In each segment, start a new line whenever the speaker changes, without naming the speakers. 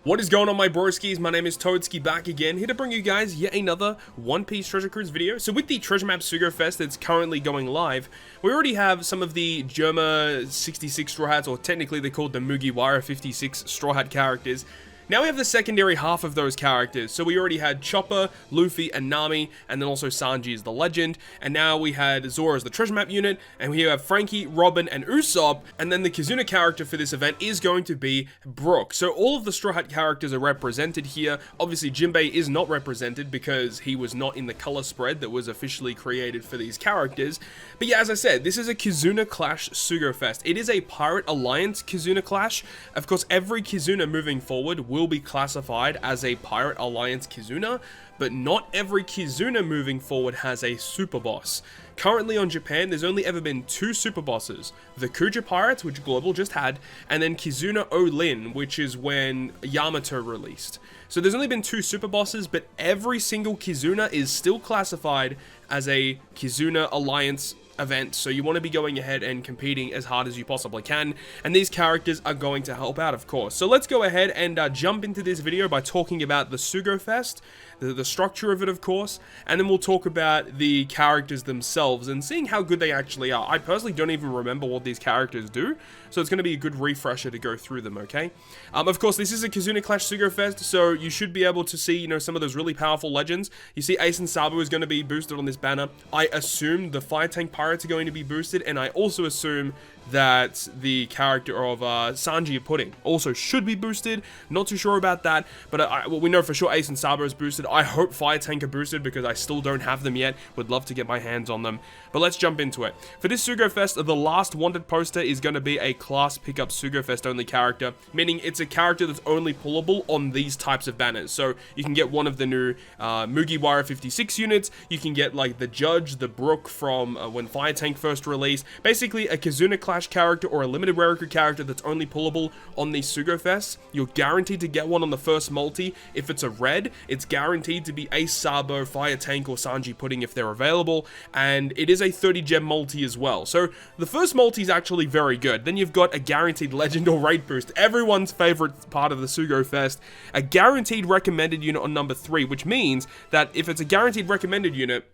What is going on, my broskiis? My name is Toadskii, back again, here to bring you guys yet another One Piece Treasure Cruise video. So with the treasure map SugoFest that's currently going live, we already have some of the Germa 66 Straw Hats, or technically they're called the Mugiwara 56 Straw Hat characters. Now we have the secondary half of those characters. So we already had Chopper, Luffy, and Nami, and then also Sanji as the Legend. And now we had Zoro as the treasure map unit, and we have Franky, Robin, and Usopp. And then the Kizuna character for this event is going to be Brook. So all of the Straw Hat characters are represented here. Obviously, Jinbei is not represented because he was not in the color spread that was officially created for these characters. But yeah, as I said, this is a Kizuna Clash SugoFest. It is a Pirate Alliance Kizuna Clash. Of course, every Kizuna moving forward will be classified as a Pirate Alliance Kizuna, but not every Kizuna moving forward has a super boss. Currently on Japan, there's only ever been two super bosses: the Kuja Pirates, which Global just had, and then Kizuna Olin, which is when Yamato released. So there's only been two super bosses, but every single Kizuna is still classified as a Kizuna Alliance event, so you want to be going ahead and competing as hard as you possibly can, and these characters are going to help out, of course. So let's go ahead and jump into this video by talking about the SugoFest, the structure of it, of course, and then we'll talk about the characters themselves and seeing how good they actually are. I personally don't even remember what these characters do, so it's going to be a good refresher to go through them, okay? Of course, this is a Kizuna Clash SugoFest, so you should be able to see, you know, some of those really powerful legends. You see Ace and Sabo is going to be boosted on this banner. I assume the Fire Tank Pirates are going to be boosted, and I also assume that the character of Sanji Pudding also should be boosted. Not too sure about that, but well, we know for sure Ace and Sabo is boosted. I hope Fire Tank are boosted because I still don't have them yet. Would love to get my hands on them. But let's jump into it. For this SugoFest, the last wanted poster is going to be a class pickup SugoFest only character, meaning it's a character that's only pullable on these types of banners. So you can get one of the new Mugiwara 56 units. You can get like the Judge, the Brook from when Fire Tank first released. Basically a Kizuna Clash character or a limited rarity character that's only pullable on these SugoFests. You're guaranteed to get one on the first multi. If it's a red, it's guaranteed to be Ace Sabo, Fire Tank, or Sanji Pudding if they're available, and it is a 30 gem multi as well. So the first multi is actually very good. Then you've got a guaranteed legend or rate boost, everyone's favorite part of the SugoFest, a guaranteed recommended unit on number 3, which means that if it's a guaranteed recommended unit,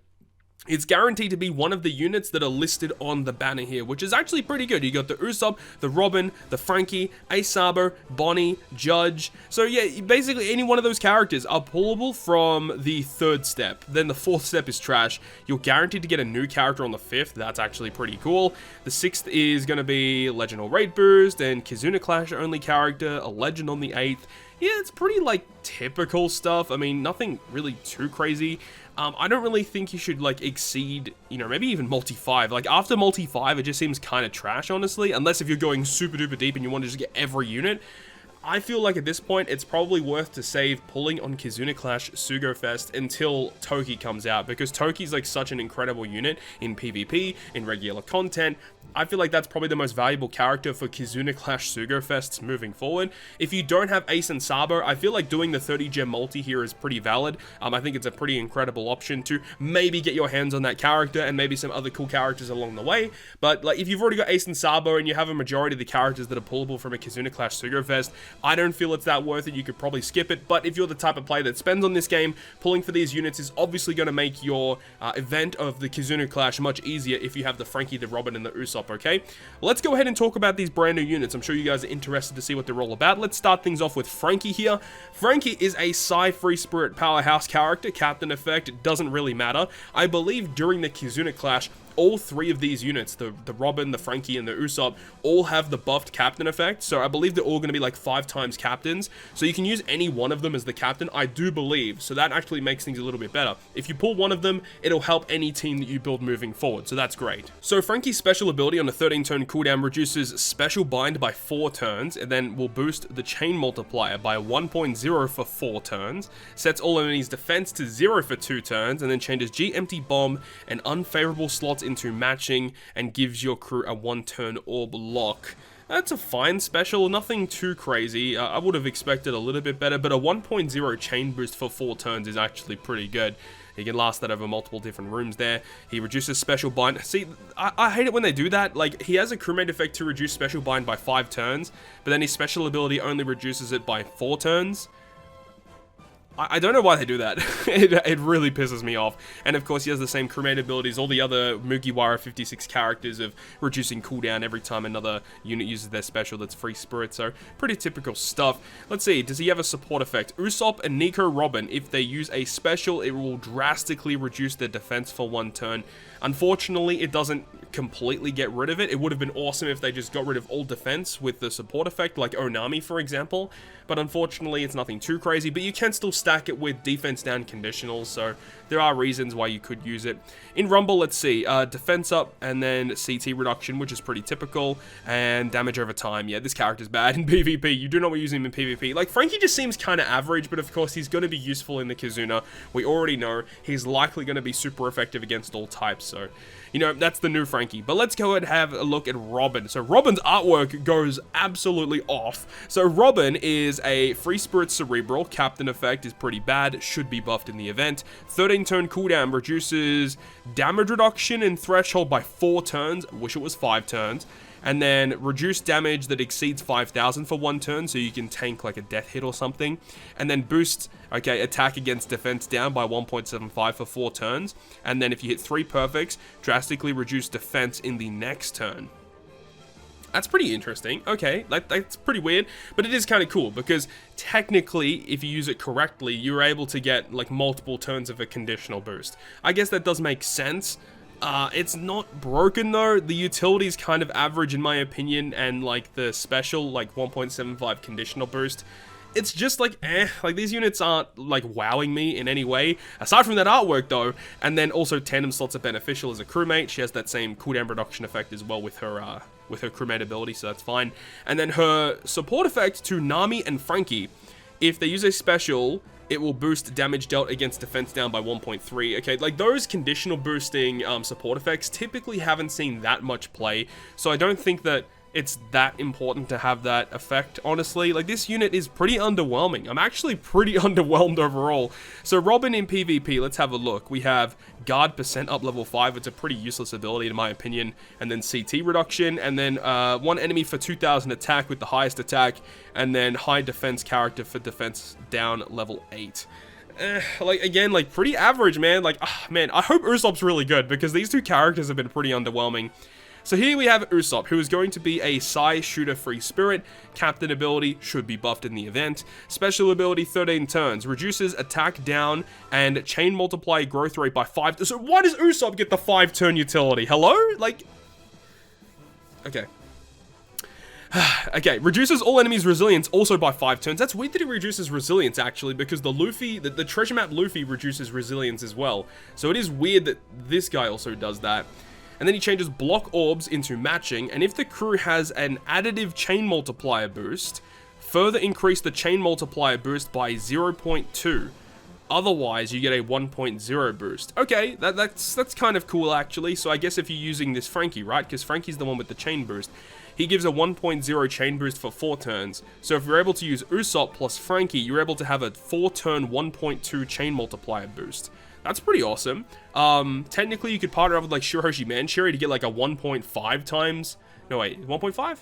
it's guaranteed to be one of the units that are listed on the banner here, which is actually pretty good. You got the Usopp, the Robin, the Franky, Ace Sabo, Bonnie, Judge. So yeah, basically any one of those characters are pullable from the 3rd step. Then the 4th step is trash. You're guaranteed to get a new character on the 5th. That's actually pretty cool. The 6th is going to be Legend or Rate Boost, and Kizuna Clash only character, a Legend on the 8th. Yeah, it's pretty, like, typical stuff. I mean, nothing really too crazy. I don't really think you should, like, exceed, you know, maybe even multi-5. Like, after multi-5, it just seems kind of trash, honestly. Unless if you're going super duper deep and you want to just get every unit. I feel like at this point, it's probably worth to save pulling on Kizuna Clash SugoFest until Toki comes out, because Toki's like such an incredible unit in PvP, in regular content. I feel like that's probably the most valuable character for Kizuna Clash SugoFests moving forward. If you don't have Ace and Sabo, I feel like doing the 30 gem multi here is pretty valid. I think it's a pretty incredible option to maybe get your hands on that character and maybe some other cool characters along the way. But like, if you've already got Ace and Sabo and you have a majority of the characters that are pullable from a Kizuna Clash SugoFest, I don't feel it's that worth it. You could probably skip it. But if you're the type of player that spends on this game, pulling for these units is obviously going to make your event of the Kizuna Clash much easier if you have the Franky, the Robin, and the Usopp, okay? Let's go ahead and talk about these brand new units. I'm sure you guys are interested to see what they're all about. Let's start things off with Franky here. Franky is a Psy Free Spirit powerhouse character. Captain effect, it doesn't really matter. I believe during the Kizuna Clash, all 3 of these units, the Robin, the Franky, and the Usopp, all have the buffed captain effect. So I believe they're all going to be like 5 times captains. So you can use any one of them as the captain, I do believe. So that actually makes things a little bit better. If you pull one of them, it'll help any team that you build moving forward. So that's great. So Franky's special ability on a 13-turn cooldown reduces special bind by 4 turns, and then will boost the chain multiplier by 1.0 for 4 turns, sets all enemies' defense to 0 for 2 turns, and then changes G-Empty Bomb and unfavorable slots into matching, and gives your crew a 1-turn orb lock. That's a fine special, nothing too crazy. I would have expected a little bit better, but a 1.0 chain boost for 4 turns is actually pretty good. He can last that over multiple different rooms there. He reduces special bind. See, I hate it when they do that. Like, he has a crewmate effect to reduce special bind by 5 turns, but then his special ability only reduces it by 4 turns. I don't know why they do that. It really pisses me off. And of course, he has the same crewmate abilities, all the other Mugiwara 56 characters of reducing cooldown every time another unit uses their special that's free spirit, so pretty typical stuff. Let's see, does he have a support effect? Usopp and Nico Robin, if they use a special, it will drastically reduce their defense for 1 turn. Unfortunately, it doesn't completely get rid of it. It would have been awesome if they just got rid of all defense with the support effect, like Onami, for example. But unfortunately, it's nothing too crazy. But you can still stack it with defense down conditionals, so there are reasons why you could use it. In Rumble, let's see, defense up and then CT reduction, which is pretty typical, and damage over time. Yeah, this character's bad in PvP. You do not want to use him in PvP. Like, Frankie just seems kind of average, but of course, he's going to be useful in the Kizuna. We already know he's likely going to be super effective against all types, so, you know, that's the new Frankie. But let's go ahead and have a look at Robin. So Robin's artwork goes absolutely off. So Robin is a free spirit cerebral. Captain effect is pretty bad, should be buffed in the event. 13 turn cooldown reduces damage reduction and threshold by 4 turns. I wish it was 5 turns. And then reduce damage that exceeds 5,000 for 1 turn, so you can tank like a death hit or something. And then boost, okay, attack against defense down by 1.75 for 4 turns. And then if you hit 3 perfects, drastically reduce defense in the next turn. That's pretty interesting. Okay, that's pretty weird, but it is kind of cool because technically, if you use it correctly, you're able to get like multiple turns of a conditional boost. I guess that does make sense. It's not broken though. The utility's kind of average in my opinion, and like the special, like 1.75 conditional boost, it's just like, like these units aren't like wowing me in any way, aside from that artwork though. And then also tandem slots are beneficial as a crewmate. She has that same cooldown reduction effect as well with her crewmate ability, so that's fine. And then her support effect to Nami and Frankie, if they use a special, it will boost damage dealt against defense down by 1.3. Okay, like those conditional boosting support effects typically haven't seen that much play, so I don't think that it's that important to have that effect, honestly. Like, this unit is pretty underwhelming. I'm actually pretty underwhelmed overall. So Robin in PvP, let's have a look. We have guard percent up level 5. It's a pretty useless ability in my opinion. And then CT reduction, and then 1 enemy for 2,000 attack with the highest attack, and then high defense character for defense down level 8. Like, again, like, pretty average, man. Like, man, I hope Usopp's really good, because these two characters have been pretty underwhelming. So here we have Usopp, who is going to be a Psy Shooter Free Spirit. Captain ability should be buffed in the event. Special ability 13 turns. Reduces attack down and chain multiply growth rate by 5. So why does Usopp get the 5-turn utility? Hello? Like... Okay. Okay, reduces all enemies' resilience also by 5 turns. That's weird that it reduces resilience, actually, because the Luffy, the treasure map Luffy reduces resilience as well. So it is weird that this guy also does that. And then he changes block orbs into matching, and if the crew has an additive chain multiplier boost, further increase the chain multiplier boost by 0.2. Otherwise, you get a 1.0 boost. Okay, that's kind of cool, actually. So I guess if you're using this Frankie, right? Because Frankie's the one with the chain boost. He gives a 1.0 chain boost for 4 turns. So if you're able to use Usopp plus Frankie, you're able to have a 4-turn 1.2 chain multiplier boost. That's pretty awesome. Technically, you could partner up with like Shiroshi Manchiri to get like a 1.5 times... No, wait, 1.5?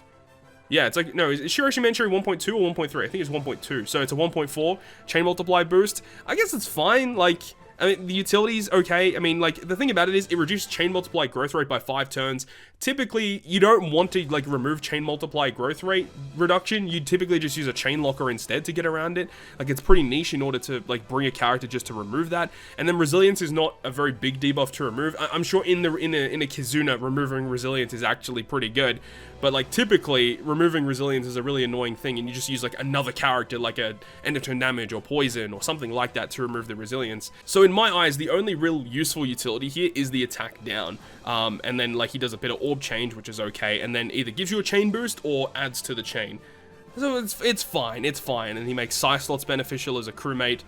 Yeah, it's like... No, is Shiroshi Manchiri 1.2 or 1.3? I think it's 1.2. So it's a 1.4 chain multiply boost. I guess it's fine. Like, I mean, the utility's okay. I mean, like, the thing about it is it reduces chain multiply growth rate by 5 turns. Typically, you don't want to, like, remove chain multiply growth rate reduction. You typically just use a chain locker instead to get around it. Like, it's pretty niche in order to, like, bring a character just to remove that. And then resilience is not a very big debuff to remove. I'm sure in a Kizuna, removing resilience is actually pretty good. But, like, typically, removing resilience is a really annoying thing, and you just use, like, another character, like a end-of-turn damage or poison or something like that to remove the resilience. So, in my eyes, the only real useful utility here is the attack down. And then, like, he does a bit of orb change, which is okay, and then either gives you a chain boost or adds to the chain. So, it's fine, and he makes Psy slots beneficial as a crewmate,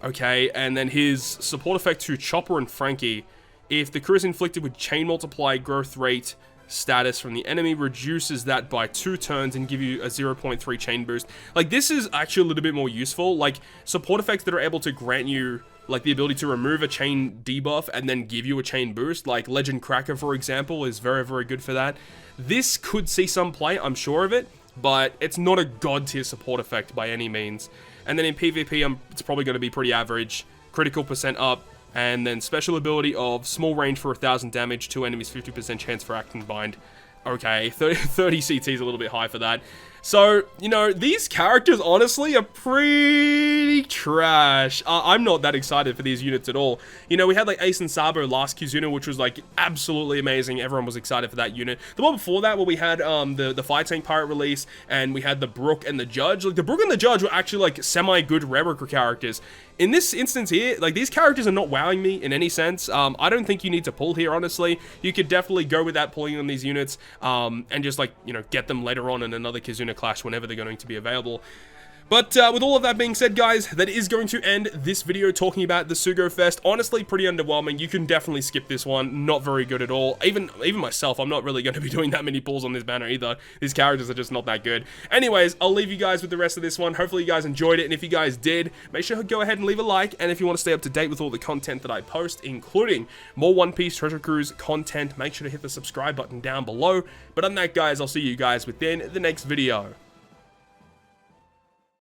okay, and then his support effect to Chopper and Frankie, if the crew is inflicted with chain multiply growth rate status from the enemy, reduces that by 2 turns and give you a 0.3 chain boost. Like, this is actually a little bit more useful. Like, support effects that are able to grant you, like, the ability to remove a chain debuff and then give you a chain boost, like Legend Cracker, for example, is very, very good for that. This could see some play, I'm sure of it, but it's not a god tier support effect by any means. And then in PvP, it's probably going to be pretty average. Critical percent up, and then special ability of small range for 1000 damage, 2 enemies, 50% chance for acting bind. Okay, 30 CT is a little bit high for that. So, you know, these characters, honestly, are pretty trash. I'm not that excited for these units at all. You know, we had, like, Ace and Sabo last Kizuna, which was, like, absolutely amazing. Everyone was excited for that unit. The one before that, where we had the Fire Tank Pirate release, and we had the Brook and the Judge. Like, the Brook and the Judge were actually, like, semi-good Replica characters. In this instance here, like, these characters are not wowing me in any sense. I don't think you need to pull here, honestly. You could definitely go with that pulling on these units, and just, like, you know, get them later on in another Kizuna clash whenever they're going to be available. But with all of that being said, guys, that is going to end this video talking about the SugoFest. Honestly, pretty underwhelming. You can definitely skip this one. Not very good at all. Even myself, I'm not really going to be doing that many pulls on this banner either. These characters are just not that good. Anyways, I'll leave you guys with the rest of this one. Hopefully you guys enjoyed it, and if you guys did, make sure to go ahead and leave a like. And if you want to stay up to date with all the content that I post, including more One Piece Treasure Cruise content, make sure to hit the subscribe button down below. But other than that, guys, I'll see you guys within the next video.